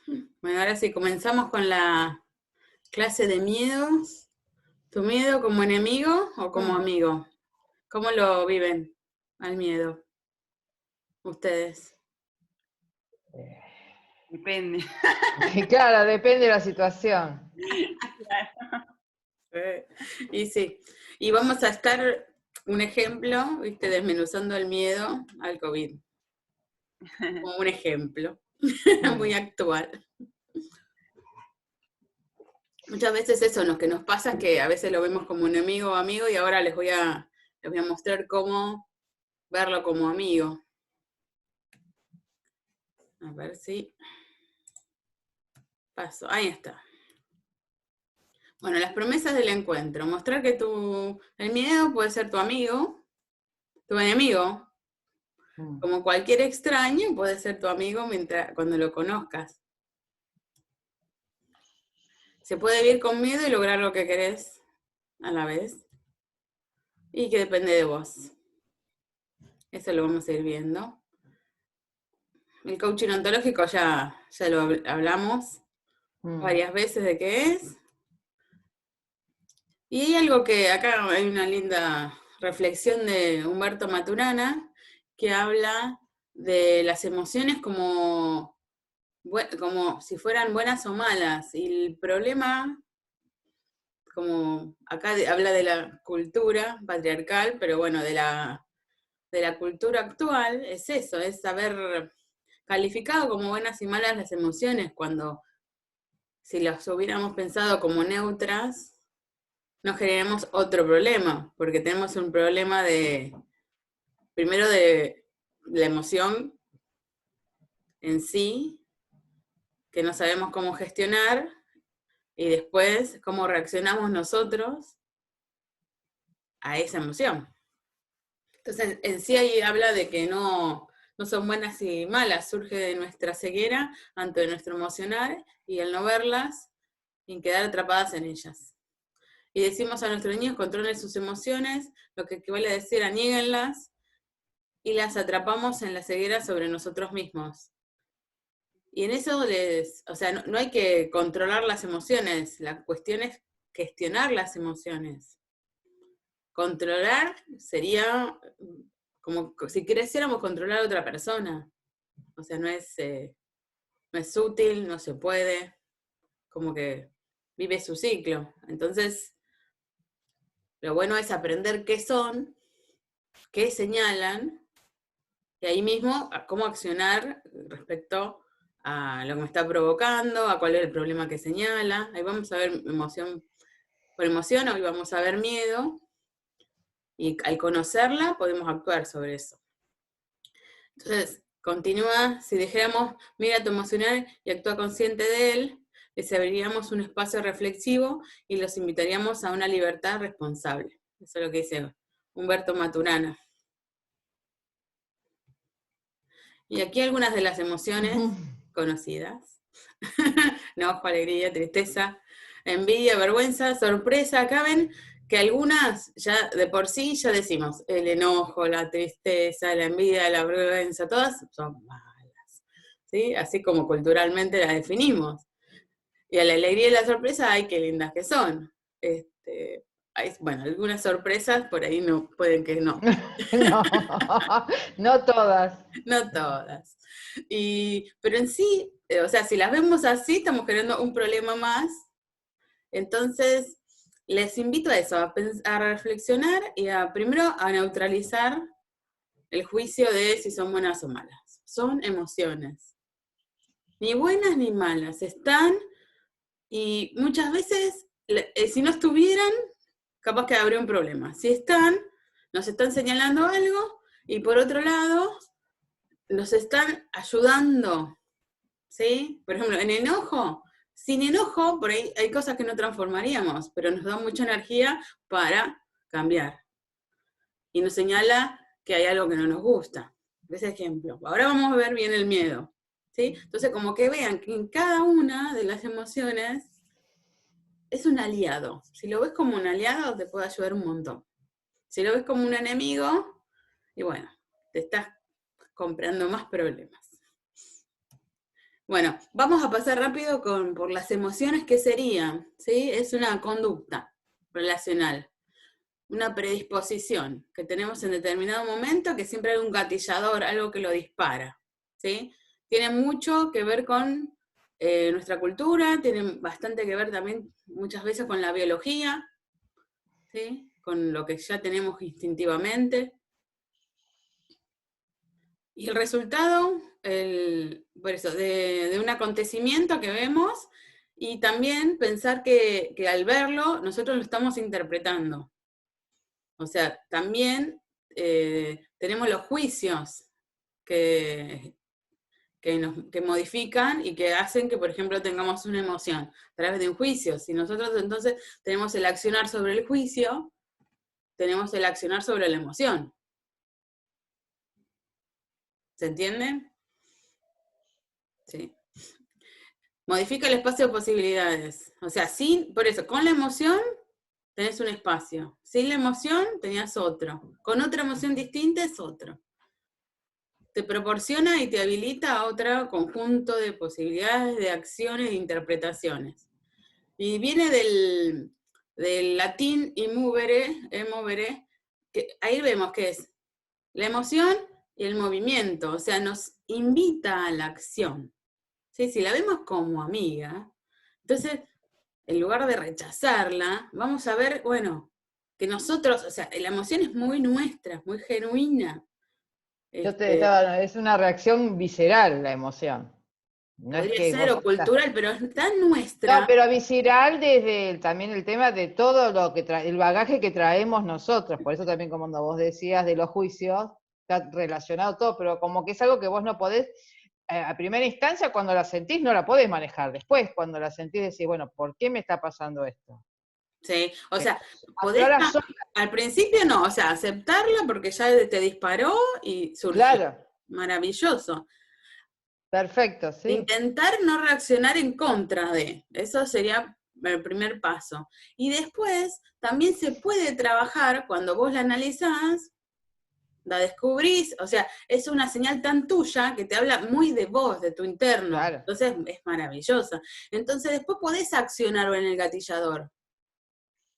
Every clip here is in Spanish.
Bueno, ahora sí, comenzamos con la clase de miedos. ¿Tu miedo como enemigo o como Mm. amigo? ¿Cómo lo viven al miedo ustedes? Depende. Claro, depende de la situación. Y sí, y vamos a estar, un ejemplo, ¿viste? Desmenuzando el miedo al COVID, como un ejemplo muy Mm. actual. Muchas veces eso lo que nos pasa es que a veces lo vemos como un enemigo o amigo y ahora les voy a mostrar cómo verlo como amigo. A ver si paso. Ahí está. Bueno, las promesas del encuentro. Mostrar que el miedo puede ser tu amigo, tu enemigo, Mm. como cualquier extraño puede ser tu amigo cuando lo conozcas. Se puede vivir con miedo y lograr lo que querés a la vez. Y que depende de vos. Eso lo vamos a ir viendo. El coaching ontológico ya lo hablamos Mm. varias veces de qué es. Y hay algo que acá hay una linda reflexión de Humberto Maturana que habla de las emociones como si fueran buenas o malas. Y el problema, como acá habla de la cultura patriarcal, pero bueno, de la cultura actual, es eso, es haber calificado como buenas y malas las emociones, cuando si las hubiéramos pensado como neutras, no generemos otro problema, porque tenemos un problema primero de la emoción en sí, que no sabemos cómo gestionar, y después cómo reaccionamos nosotros a esa emoción. Entonces, en sí ahí habla de que no son buenas y malas, surge de nuestra ceguera ante nuestro emocional y el no verlas y quedar atrapadas en ellas. Y decimos a nuestros niños controlen sus emociones, lo que equivale a decir aníguenlas, y las atrapamos en la ceguera sobre nosotros mismos. Y en eso o sea, no hay que controlar las emociones, la cuestión es gestionar las emociones. Controlar sería como si quisiéramos controlar a otra persona. O sea, no es útil, no se puede, como que vive su ciclo. Entonces, lo bueno es aprender qué son, qué señalan, y ahí mismo cómo accionar respecto a lo que me está provocando, a cuál es el problema que señala. Ahí vamos a ver emoción por emoción, hoy vamos a ver miedo, y al conocerla podemos actuar sobre eso. Entonces, continúa, si dijéramos, mira tu emocional y actúa consciente de él, les abriríamos un espacio reflexivo y los invitaríamos a una libertad responsable. Eso es lo que dice Humberto Maturana. Y aquí algunas de las emociones conocidas. Enojo, alegría, tristeza, envidia, vergüenza, sorpresa. Acá ven que algunas ya de por sí ya decimos, el enojo, la tristeza, la envidia, la vergüenza, todas son malas, ¿sí? Así como culturalmente las definimos. Y a la alegría y la sorpresa, ay, qué lindas que son. Bueno, algunas sorpresas por ahí no, pueden que no. No, no todas. No todas. Pero en sí, o sea, si las vemos así, estamos creando un problema más. Entonces, les invito a eso, a reflexionar y primero a neutralizar el juicio de si son buenas o malas. Son emociones. Ni buenas ni malas. Están, y muchas veces, si no estuvieran, capaz que habría un problema. Si están, nos están señalando algo, y por otro lado, nos están ayudando, ¿sí? Por ejemplo, en enojo, sin enojo, por ahí hay cosas que no transformaríamos, pero nos da mucha energía para cambiar. Y nos señala que hay algo que no nos gusta. Ese ejemplo. Ahora vamos a ver bien el miedo, ¿sí? Entonces, como que vean que en cada una de las emociones es un aliado. Si lo ves como un aliado, te puede ayudar un montón. Si lo ves como un enemigo, y bueno, te estás comprando más problemas. Bueno, vamos a pasar rápido por las emociones, ¿qué sería? ¿Sí? Es una conducta relacional, una predisposición que tenemos en determinado momento, que siempre hay un gatillador, algo que lo dispara, ¿sí? Tiene mucho que ver con nuestra cultura, tiene bastante que ver también muchas veces con la biología, ¿sí? Con lo que ya tenemos instintivamente. Y el resultado, por eso, de un acontecimiento que vemos, y también pensar que al verlo nosotros lo estamos interpretando. O sea, también tenemos los juicios que, que modifican y que hacen que, por ejemplo, tengamos una emoción a través de un juicio. Si nosotros entonces tenemos el accionar sobre el juicio, tenemos el accionar sobre la emoción. ¿Se entiende? Sí. Modifica el espacio de posibilidades. O sea, por eso, con la emoción tenés un espacio. Sin la emoción tenías otro. Con otra emoción distinta es otro. Te proporciona y te habilita a otro conjunto de posibilidades, de acciones e interpretaciones. Y viene del latín emovere, que ahí vemos que es la emoción y el movimiento, o sea, nos invita a la acción. ¿Sí? Si la vemos como amiga, entonces, en lugar de rechazarla, vamos a ver, bueno, que nosotros, o sea, la emoción es muy nuestra, muy genuina. Es una reacción visceral la emoción. No es Podría que ser vos o estás. cultural, pero es tan No, nuestra. pero visceral desde también el tema de todo lo que el bagaje que traemos nosotros. Por eso también, como vos decías, de los juicios, está relacionado todo, pero como que es algo que vos no podés, a primera instancia, cuando la sentís, no la podés manejar. Después, cuando la sentís, decís, bueno, ¿por qué me está pasando esto? Sí, o sea, Pero podés, ahora sola, al principio no, o sea, aceptarla porque ya te disparó y surgió. claro, Maravilloso. perfecto, sí. Intentar no reaccionar en contra de, eso sería el primer paso. Y después también se puede trabajar cuando vos la analizás, la descubrís, o sea, es una señal tan tuya que te habla muy de vos, de tu interno. Claro. Entonces es maravillosa. Entonces después podés accionar en el gatillador.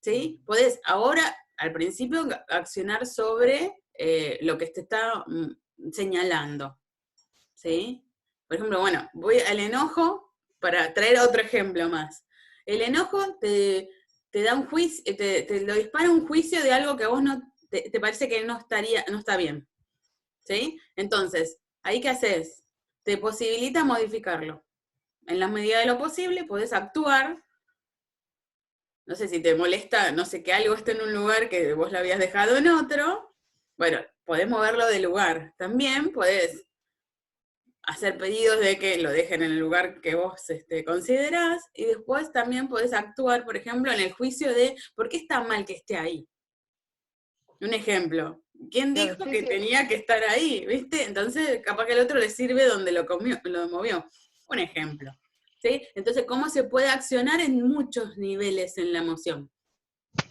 ¿Sí? Podés ahora, al principio, accionar sobre lo que te está señalando. ¿Sí? Por ejemplo, bueno, voy al enojo para traer otro ejemplo más. El enojo te da un juicio, te lo dispara un juicio de algo que a vos no te parece que no está bien. ¿Sí? Entonces, ¿ahí qué haces? Te posibilita modificarlo. En la medida de lo posible, podés actuar. No sé si te molesta, no sé, que algo esté en un lugar que vos lo habías dejado en otro. Bueno, podés moverlo de lugar. También podés hacer pedidos de que lo dejen en el lugar que vos considerás, y después también podés actuar, por ejemplo, en el juicio de por qué está mal que esté ahí. Un ejemplo, ¿quién Claro, dijo sí, que sí. tenía que estar ahí? ¿Viste? Entonces, capaz que al otro le sirve donde lo movió. Un ejemplo. ¿Sí? Entonces, ¿cómo se puede accionar en muchos niveles en la emoción?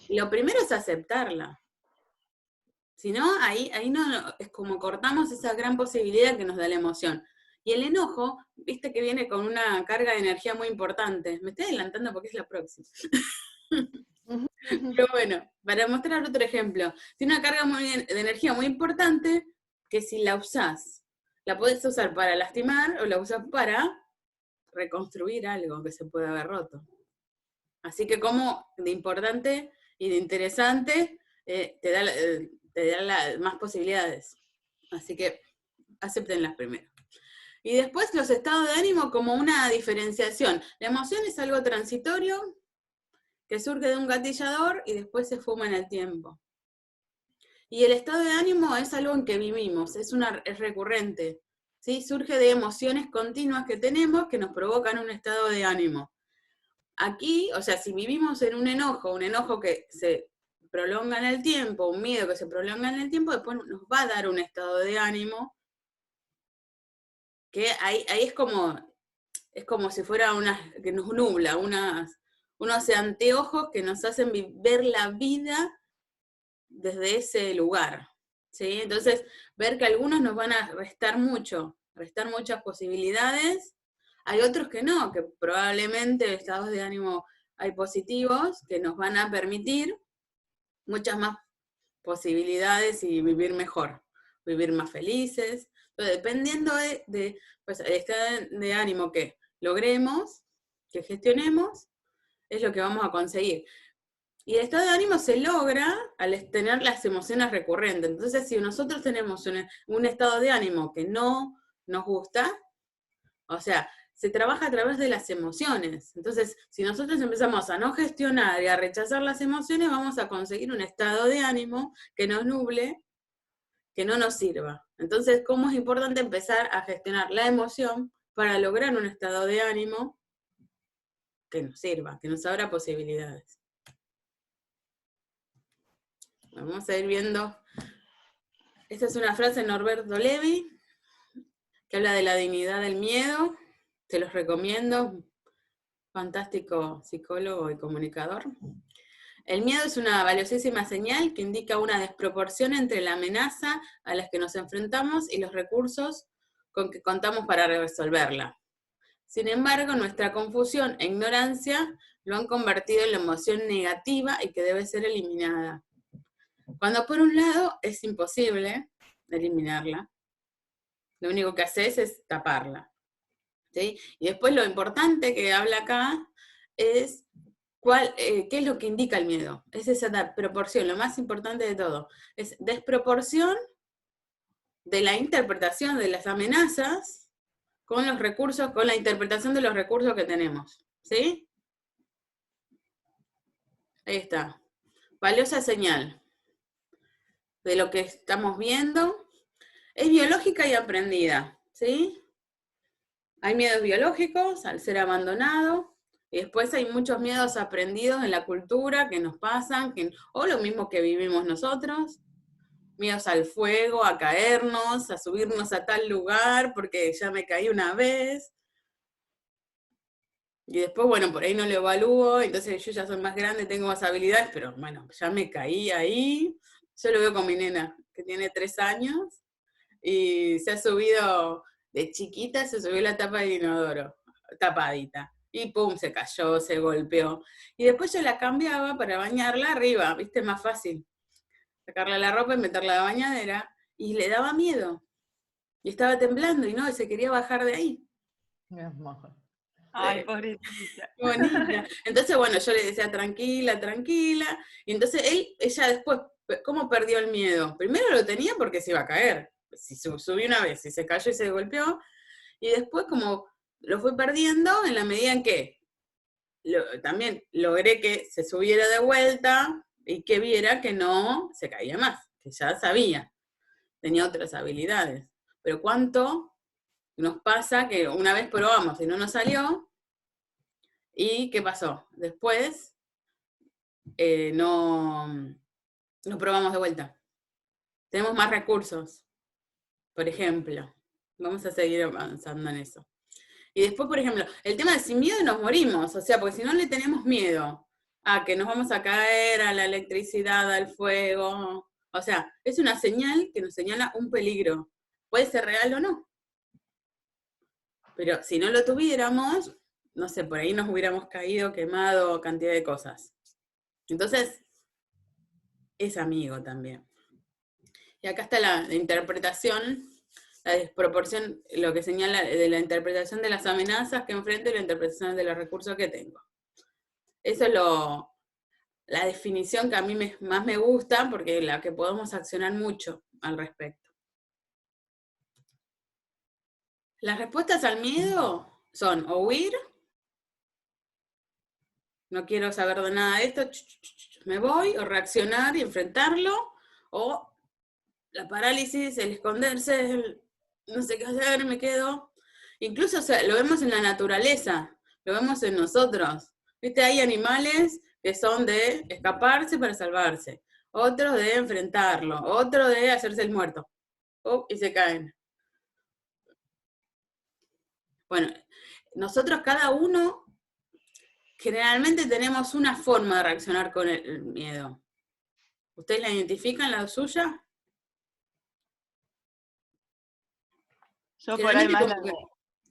Y lo primero es aceptarla. Si no, ahí no, es como cortamos esa gran posibilidad que nos da la emoción. Y el enojo, viste que viene con una carga de energía muy importante. Me estoy adelantando porque es la próxima. Ujú, ujú. Pero bueno, para mostrar otro ejemplo, tiene una carga de energía muy importante que si la usás, la podés usar para lastimar o la usás para reconstruir algo que se puede haber roto. Así que como de importante y de interesante te da más posibilidades. Así que acéptenlas primero. Y después los estados de ánimo como una diferenciación. La emoción es algo transitorio que surge de un gatillador y después se fuma en el tiempo. Y el estado de ánimo es algo en que vivimos, es recurrente. ¿Sí? Surge de emociones continuas que tenemos que nos provocan un estado de ánimo. Aquí, o sea, si vivimos en un enojo que se prolonga en el tiempo, un miedo que se prolonga en el tiempo, después nos va a dar un estado de ánimo que ahí es como si fuera que nos nubla, unos anteojos que nos hacen ver la vida desde ese lugar. ¿Sí? Entonces, ver que algunos nos van a restar muchas posibilidades, Hay otros que no, que probablemente estados de ánimo hay positivos que nos van a permitir muchas más posibilidades y vivir mejor, vivir más felices. Entonces, dependiendo pues, el estado de ánimo que logremos, que gestionemos, es lo que vamos a conseguir. Y el estado de ánimo se logra al tener las emociones recurrentes. Entonces, si nosotros tenemos un estado de ánimo que no nos gusta, o sea, se trabaja a través de las emociones. Entonces, si nosotros empezamos a no gestionar y a rechazar las emociones, vamos a conseguir un estado de ánimo que nos nuble, que no nos sirva. Entonces, ¿cómo es importante empezar a gestionar la emoción para lograr un estado de ánimo que nos sirva, que nos abra posibilidades? Vamos a ir viendo. Esta es una frase de Norberto Levi, que habla de la dignidad del miedo. Se los recomiendo. Fantástico psicólogo y comunicador. El miedo es una valiosísima señal que indica una desproporción entre la amenaza a la que nos enfrentamos y los recursos con que contamos para resolverla. Sin embargo, nuestra confusión e ignorancia lo han convertido en la emoción negativa y que debe ser eliminada. Cuando por un lado es imposible eliminarla, lo único que haces es taparla. ¿Sí? Y después lo importante que habla acá es qué es lo que indica el miedo. Es esa proporción, lo más importante de todo. Es desproporción de la interpretación de las amenazas con los recursos, con la interpretación de los recursos que tenemos. ¿Sí? Ahí está. Valiosa señal de lo que estamos viendo. Es biológica y aprendida. ¿Sí? Hay miedos biológicos al ser abandonado, y después hay muchos miedos aprendidos en la cultura que nos pasan, o lo mismo que vivimos nosotros. Miedos al fuego, a caernos, a subirnos a tal lugar porque ya me caí una vez. Y después, bueno, por ahí no lo evalúo, entonces yo ya soy más grande, tengo más habilidades, pero bueno, ya me caí ahí. Yo lo veo con mi nena, que tiene 3 años, y se ha subido, de chiquita se subió la tapa del inodoro, tapadita. Y pum, se cayó, se golpeó. Y después yo la cambiaba para bañarla arriba, viste, más fácil. Sacarle la ropa y meterla a la bañadera. Y le daba miedo. Y estaba temblando y no, y se quería bajar de ahí. Ay, pobrecita. Bonita. Entonces, bueno, yo le decía, tranquila, tranquila. Y entonces ella después, ¿cómo perdió el miedo? Primero lo tenía porque se iba a caer. Si subió una vez, y se cayó y se golpeó. Y después como lo fui perdiendo en la medida en que también logré que se subiera de vuelta y que viera que no se caía más, que ya sabía, tenía otras habilidades. Pero ¿cuánto nos pasa que una vez probamos y no nos salió? ¿Y qué pasó? Después no probamos de vuelta. Tenemos más recursos, por ejemplo. Vamos a seguir avanzando en eso. Y después, por ejemplo, el tema de sin miedo nos morimos, o sea, porque si no le tenemos miedo a que nos vamos a caer, a la electricidad, al fuego, o sea, es una señal que nos señala un peligro. Puede ser real o no. Pero si no lo tuviéramos, no sé, por ahí nos hubiéramos caído, quemado, cantidad de cosas. Entonces, es amigo también. Y acá está la interpretación, la desproporción, lo que señala de la interpretación de las amenazas que enfrento y la interpretación de los recursos que tengo. Eso es la definición que a mí más me gusta, porque es la que podemos accionar mucho al respecto. Las respuestas al miedo son o huir, no quiero saber de nada de esto, me voy, o reaccionar y enfrentarlo, o la parálisis, el esconderse, no sé qué hacer, me quedo. Incluso, o sea, lo vemos en la naturaleza, lo vemos en nosotros. ¿Viste? Hay animales que son de escaparse para salvarse, otros de enfrentarlo, otros de hacerse el muerto. Y se caen. Bueno, nosotros cada uno generalmente tenemos una forma de reaccionar con el miedo. ¿Ustedes la identifican, la suya? Yo por ahí más la de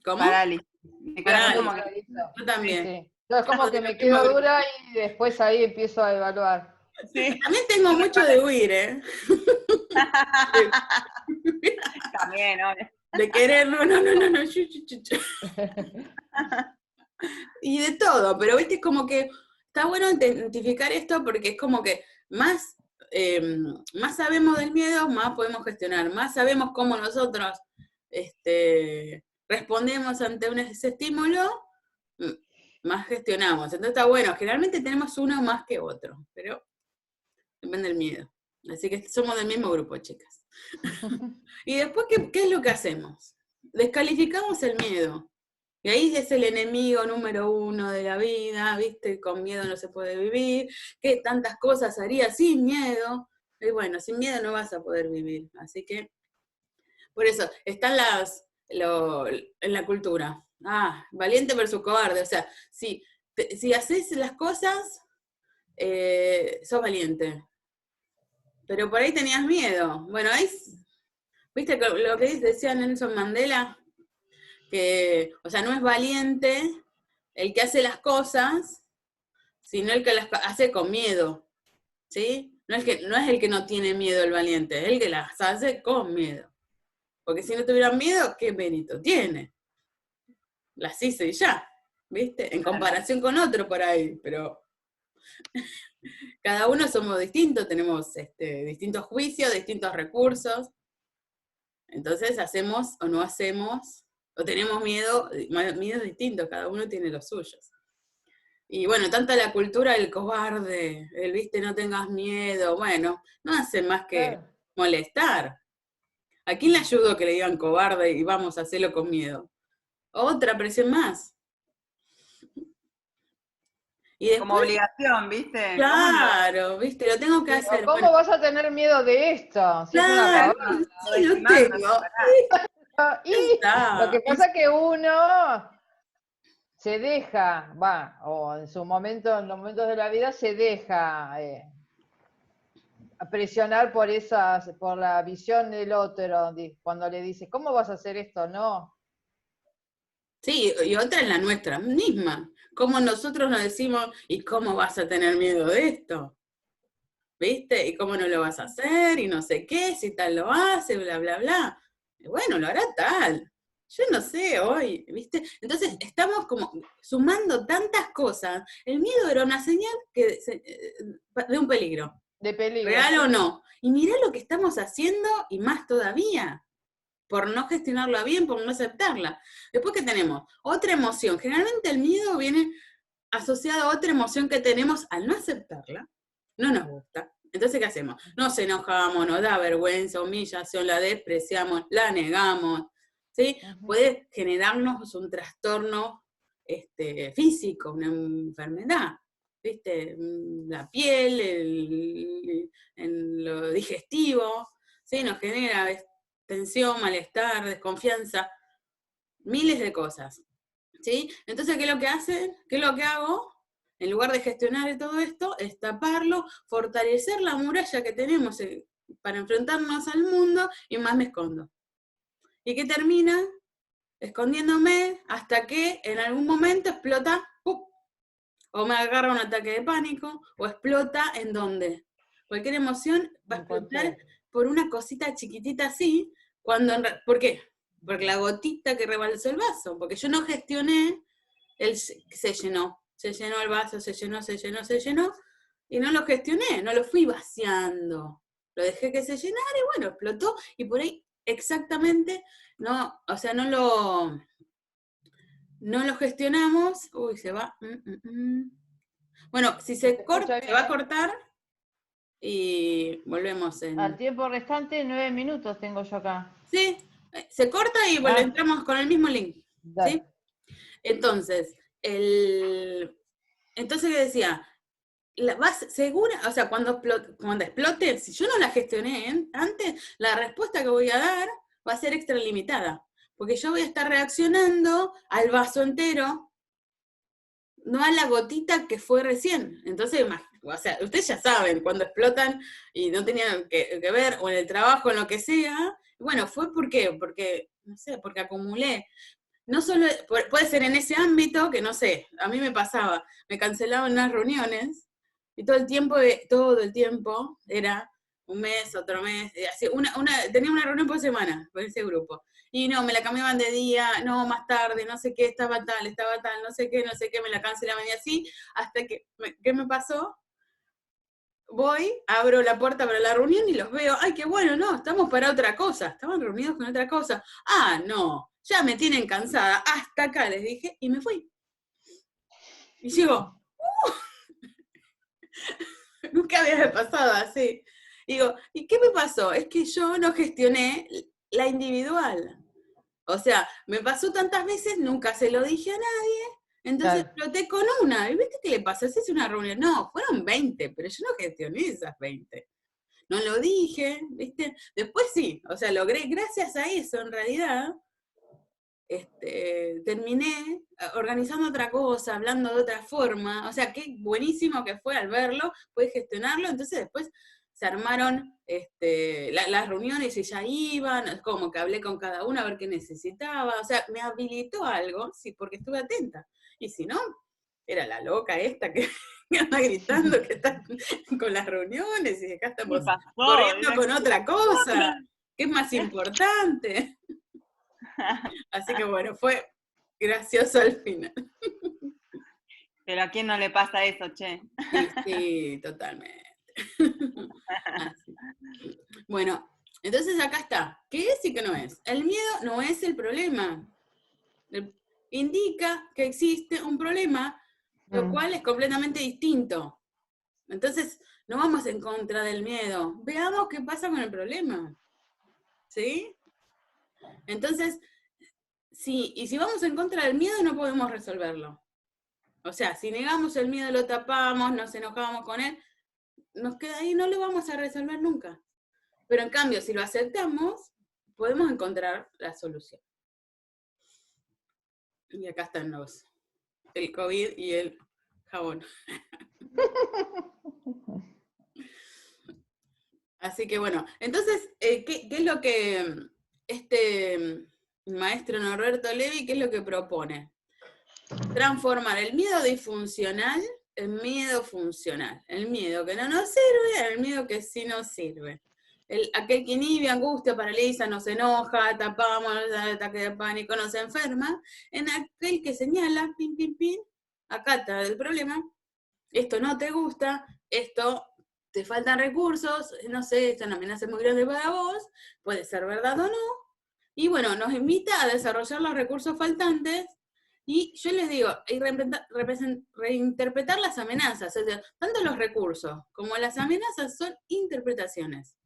¿Cómo? parálisis. Me quedo Pará, así Como como que, que yo también. sí. Yo es como que me Mismo quedo grupo. dura y después ahí empiezo a evaluar. sí. También tengo mucho de huir, ¿eh? También, ¿no? De querer, no, chu. Y de todo, pero viste, es como que está bueno identificar esto porque es como que más, más sabemos del miedo, más podemos gestionar, más sabemos cómo nosotros respondemos ante ese estímulo, más gestionamos. Entonces está bueno, generalmente tenemos uno más que otro, pero depende del miedo. Así que somos del mismo grupo, chicas. Y después, ¿qué es lo que hacemos? Descalificamos el miedo. Y ahí es el enemigo número uno de la vida, ¿viste? Con miedo no se puede vivir, que tantas cosas haría sin miedo. Y bueno, sin miedo no vas a poder vivir. Así que, por eso, están en la cultura. Valiente versus cobarde. O sea, si haces las cosas, sos valiente. Pero por ahí tenías miedo. Bueno, ahí, ¿viste lo que decía Nelson Mandela? Que, o sea, no es valiente el que hace las cosas, sino el que las hace con miedo, ¿sí? No es el que no tiene miedo el valiente, es el que las hace con miedo. Porque si no tuvieran miedo, ¿qué mérito tiene? Las hice y ya, ¿viste? En comparación con otro por ahí, pero cada uno somos distintos, tenemos distintos juicios, distintos recursos, entonces hacemos o no hacemos, o tenemos miedos distintos, cada uno tiene los suyos. Y bueno, tanta la cultura del cobarde, el viste, no tengas miedo, bueno, no hace más que molestar. ¿A quién le ayudó que le digan cobarde y vamos a hacerlo con miedo? Otra presión más. Y después, Como obligación, ¿viste? claro, viste, lo tengo que Sí, hacer. ¿o ¿cómo Bueno, vas a tener miedo de esto? Si es una claro, pavada. sí lo tengo. Y lo Está. que pasa es que uno se deja, o en su momento, en los momentos de la vida, se deja presionar por la visión del otro, cuando le dice, ¿cómo vas a hacer esto? No. Sí, y otra es la nuestra misma. Como nosotros nos decimos, ¿y cómo vas a tener miedo de esto? ¿Viste? ¿Y cómo no lo vas a hacer? Y no sé qué, si tal lo hace, bla, bla, bla. Y bueno, lo hará tal. Yo no sé hoy, ¿viste? Entonces estamos como sumando tantas cosas. El miedo era una señal de un peligro, De peligro, real sí. o no. Y mirá lo que estamos haciendo y más todavía, por no gestionarla bien, por no aceptarla. Después, ¿qué tenemos? Otra emoción. Generalmente el miedo viene asociado a otra emoción que tenemos al no aceptarla, no nos gusta. Entonces, ¿qué hacemos? Nos enojamos, nos da vergüenza, humillación, la despreciamos, la negamos, ¿sí? Puede generarnos un trastorno físico, una enfermedad, ¿viste? La piel, en lo digestivo, ¿sí? Nos genera tensión, malestar, desconfianza, miles de cosas, ¿sí? Entonces, ¿qué es lo que hacen? ¿Qué es lo que hago? En lugar de gestionar todo esto, es taparlo, fortalecer la muralla que tenemos para enfrentarnos al mundo y más me escondo. ¿Y qué termina? Escondiéndome hasta que en algún momento explota, ¡pum! O me agarra un ataque de pánico, o explota en donde. Cualquier emoción va a explotar por una cosita chiquitita así, ¿por qué? Porque la gotita que rebalsó el vaso, porque yo no gestioné, se llenó el vaso, se llenó, y no lo gestioné, no lo fui vaciando. Lo dejé que se llenara y bueno, explotó, y por ahí exactamente, no, o sea, no lo gestionamos. Uy, se va. Bueno, si se corta, se va a cortar y volvemos Al tiempo restante, 9 minutos tengo yo acá. Sí, se corta y entramos con el mismo link. ¿Sí? Entonces, entonces ¿qué decía? ¿Vas segura? O sea, cuando explote, si yo no la gestioné antes, la respuesta que voy a dar va a ser extra limitada. Porque yo voy a estar reaccionando al vaso entero, no a la gotita que fue recién. Entonces, o sea, ustedes ya saben, cuando explotan y no tenían que ver, o en el trabajo, en lo que sea, bueno, ¿fue por qué? Porque, no sé, porque acumulé. no solo, puede ser en ese ámbito, que no sé, a mí me pasaba, me cancelaban las reuniones, y todo el tiempo, era un mes, otro mes, así, tenía una reunión por semana con ese grupo. Y no, me la cambiaban de día, no, más tarde, no sé qué, estaba tal, no sé qué, me la cancelaban y así, hasta que, ¿qué me pasó? Voy, abro la puerta para la reunión y los veo, ay, qué bueno, no, estamos para otra cosa, estaban reunidos con otra cosa. Ah, no, ya me tienen cansada, hasta acá les dije, y me fui. Y digo, nunca había pasado así. Digo, ¿y qué me pasó? Es que yo no gestioné la individual. O sea, me pasó tantas veces, nunca se lo dije a nadie, entonces Claro. exploté con una. ¿Y viste qué le pasa? Si es una reunión. No, fueron 20, pero yo no gestioné esas 20. No lo dije, ¿viste? Después sí, o sea, logré, gracias a eso, en realidad, terminé organizando otra cosa, hablando de otra forma, o sea, qué buenísimo que fue al verlo, pude gestionarlo, entonces después se armaron las reuniones y ya iban, como que hablé con cada uno a ver qué necesitaba, o sea, me habilitó algo, sí, porque estuve atenta, y si no, era la loca esta que anda gritando que está con las reuniones y acá estamos ¿Qué pasó? corriendo con otra cosa, Otra. que es más importante. Así que bueno, fue gracioso al final. Pero ¿a quién no le pasa eso, che? Sí, sí, totalmente. Así. Bueno, entonces acá está. ¿Qué es y qué no es? El miedo no es el problema. Indica que existe un problema, lo cual es completamente distinto. Entonces, no vamos en contra del miedo. Veamos qué pasa con el problema. ¿Sí? Entonces, sí, y si vamos en contra del miedo, no podemos resolverlo. O sea, si negamos el miedo, lo tapamos, nos enojamos con él, nos queda ahí, no lo vamos a resolver nunca. Pero en cambio, si lo aceptamos, podemos encontrar la solución. Y acá están el COVID y el jabón. Así que bueno, entonces, ¿qué es lo que este maestro Norberto Levi, qué es lo que propone? Transformar el miedo disfuncional en miedo funcional. El miedo que no nos sirve en el miedo que sí nos sirve. Aquel que inhibe, angustia, paraliza, nos enoja, tapamos, ataque de pánico, nos enferma. En aquel que señala, pin, pin, pin, acá está el problema, esto no te gusta, esto te faltan recursos, no sé, esta es una amenaza muy grande para vos, puede ser verdad o no. Y bueno, nos invita a desarrollar los recursos faltantes. Y yo les digo, y reinterpretar las amenazas, es decir, tanto los recursos como las amenazas son interpretaciones.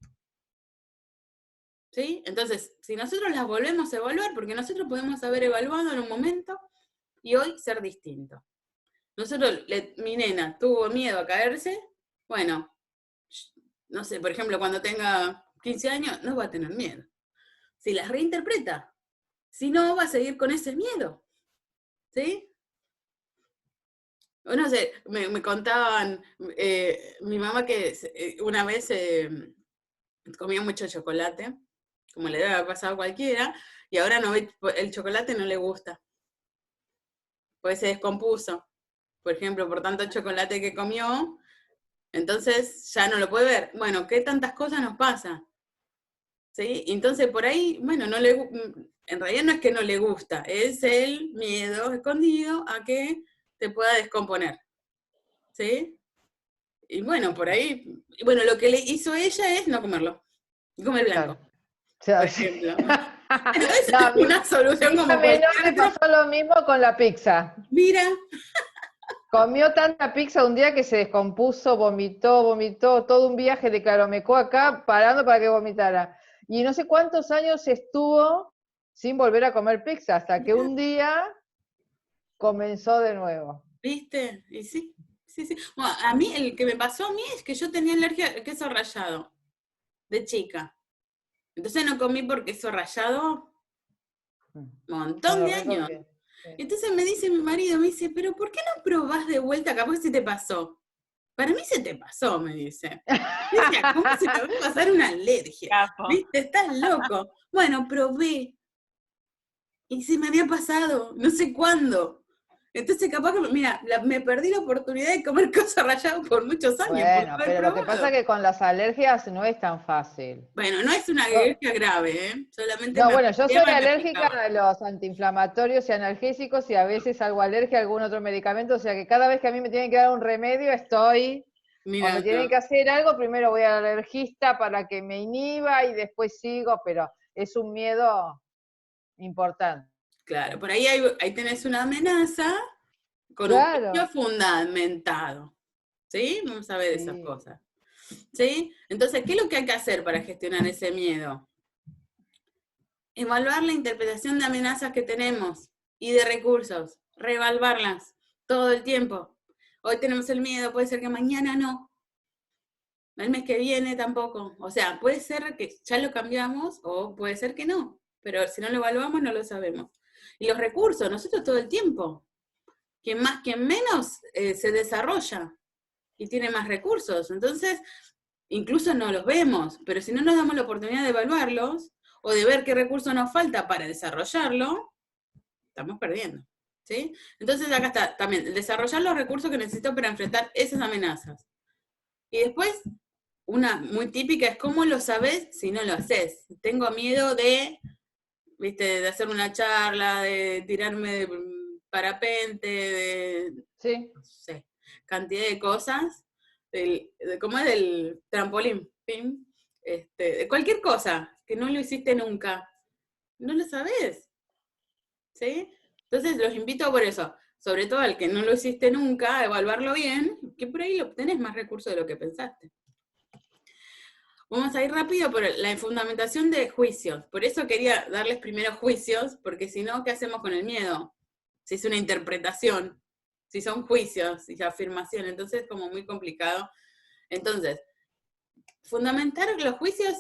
¿Sí? Entonces, si nosotros las volvemos a evaluar, porque nosotros podemos haber evaluado en un momento y hoy ser distinto. Nosotros, mi nena tuvo miedo a caerse, bueno, no sé, por ejemplo, cuando tenga 15 años, no va a tener miedo. Si las reinterpreta, si no, va a seguir con ese miedo. ¿Sí? No sé, me contaban, mi mamá que una vez comía mucho chocolate, como le debe haber pasado a cualquiera, y ahora no ve, el chocolate no le gusta, pues se descompuso, por ejemplo, por tanto chocolate que comió, entonces ya no lo puede ver. Bueno, ¿qué tantas cosas nos pasa? ¿Sí? Entonces por ahí, bueno, en realidad no es que no le gusta, es el miedo escondido a que te pueda descomponer. ¿Sí? Y bueno, por ahí, bueno, lo que le hizo ella es no comerlo, comer blanco, Claro. O sea, por sí. ejemplo. Es No, una solución mi hija como menor cualquier le otra. pasó lo mismo con la pizza. Mira, Comió tanta pizza un día que se descompuso, vomitó, todo un viaje de Claromecó acá, parando para que vomitara. Y no sé cuántos años estuvo sin volver a comer pizza, hasta que un día comenzó de nuevo. ¿viste? Y sí, sí, sí. Bueno, a mí, el que me pasó a mí es que yo tenía alergia al queso rallado, de chica. Entonces no comí por queso rallado un montón Bueno, de rico años. que- sí. Entonces me dice mi marido, me dice, pero ¿por qué no probás de vuelta? Capaz que se te pasó. Para mí se te pasó, me dice. Decía, ¿cómo se te va a pasar una alergia? Capo. ¿Viste? Estás loco. Bueno, probé. Y se me había pasado, no sé cuándo. Entonces capaz que, mira, me perdí la oportunidad de comer cosas ralladas por muchos años. por Bueno, no haber pero lo que probado. pasa es que con las alergias no es tan fácil. Bueno, no es una Yo- alergia grave, ¿eh? Solamente no, me bueno, yo soy mareaba y me alérgica picaba. a los antiinflamatorios y analgésicos y a veces hago alergia a algún otro medicamento, o sea que cada vez que a mí me tienen que dar un remedio estoy, o Mira, me tienen no, que hacer algo, primero voy al alergista para que me inhiba y después sigo, pero es un miedo importante. claro, por ahí, ahí tenés una amenaza con un juicio Claro, fundamentado. ¿Sí? Vamos a ver esas sí. cosas. ¿Sí? Entonces, ¿qué es lo que hay que hacer para gestionar ese miedo? Evaluar la interpretación de amenazas que tenemos y de recursos, reevaluarlas todo el tiempo. Hoy tenemos el miedo, puede ser que mañana no, el mes que viene tampoco. O sea, puede ser que ya lo cambiamos o puede ser que no, pero si no lo evaluamos no lo sabemos. Y los recursos, nosotros todo el tiempo, quien más, quien menos se desarrolla y tiene más recursos. Entonces, incluso no los vemos, pero si no nos damos la oportunidad de evaluarlos o de ver qué recurso nos falta para desarrollarlo, estamos perdiendo. ¿Sí? Entonces acá está también, desarrollar los recursos que necesito para enfrentar esas amenazas. Y después, una muy típica es cómo lo sabes si no lo haces. Tengo miedo de, viste, de hacer una charla, de tirarme de parapente, de, Sí, no sé, cantidad de cosas, ¿cómo es? Del trampolín, pim, de cualquier cosa que no lo hiciste nunca, no lo sabés, ¿sí? Entonces los invito por eso, sobre todo al que no lo hiciste nunca, a evaluarlo bien, que por ahí obtenés más recursos de lo que pensaste. Vamos a ir rápido por la fundamentación de juicios. Por eso quería darles primero juicios, porque si no, ¿qué hacemos con el miedo? Si es una interpretación, si son juicios, si es afirmación, entonces es como muy complicado. Entonces, fundamentar los juicios,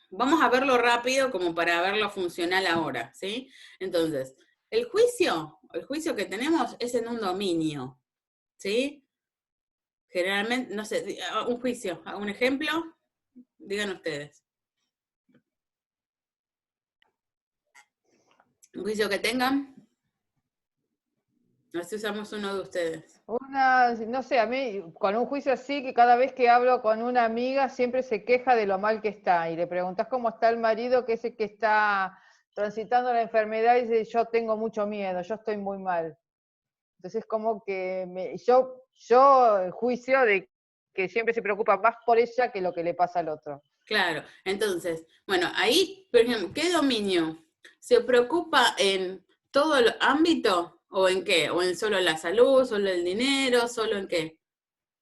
vamos a verlo rápido como para verlo funcional ahora, ¿sí? Entonces, el juicio que tenemos es en un dominio, ¿sí? Generalmente, no sé, un juicio, un ejemplo, digan ustedes. Un juicio que tengan, así usamos uno de ustedes. no sé, a mí con un juicio así que cada vez que hablo con una amiga siempre se queja de lo mal que está y le preguntás cómo está el marido, que es el que está transitando la enfermedad y dice, yo tengo mucho miedo, yo estoy muy mal. Entonces como que yo juicio de que siempre se preocupa más por ella que lo que le pasa al otro. Claro, entonces, bueno, ahí, por ejemplo, ¿qué dominio? ¿Se preocupa en todo el ámbito o en qué? ¿O en solo la salud, solo el dinero, solo en qué?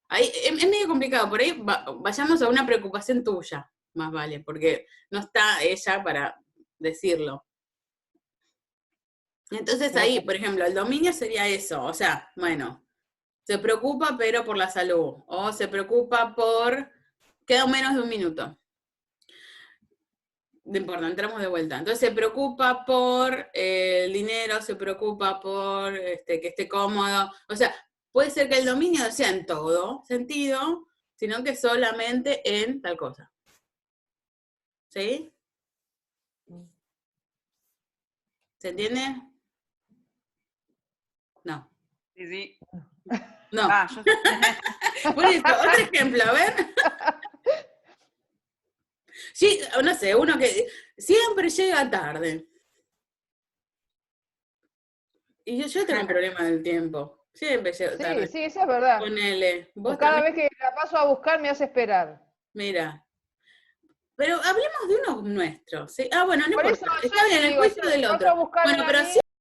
Ahí es medio complicado, por ahí vayamos a una preocupación tuya, más vale, porque no está ella para decirlo. Entonces ahí, por ejemplo, el dominio sería eso, o sea, bueno, se preocupa pero por la salud, o se preocupa por, queda menos de un minuto. No importa, entramos de vuelta. Entonces se preocupa por el dinero, se preocupa por que esté cómodo. O sea, puede ser que el dominio no sea en todo sentido, sino que solamente en tal cosa. ¿Sí? ¿Se entiende? No. Sí, sí. No. Ah, yo Por eso, otro ejemplo, a ver. Sí, no sé, uno que siempre llega tarde. Y yo tengo un problema del tiempo. Siempre llego Sí, tarde. sí, eso es verdad. Ponele. ¿Vos Cada también? vez que la paso a buscar me hace esperar. Mira. Pero hablemos de uno nuestro. ¿Sí? Ah, bueno, no Por eso importa. yo Está bien, te el digo, juicio yo del paso otro. a buscar Bueno, a pero mí. sí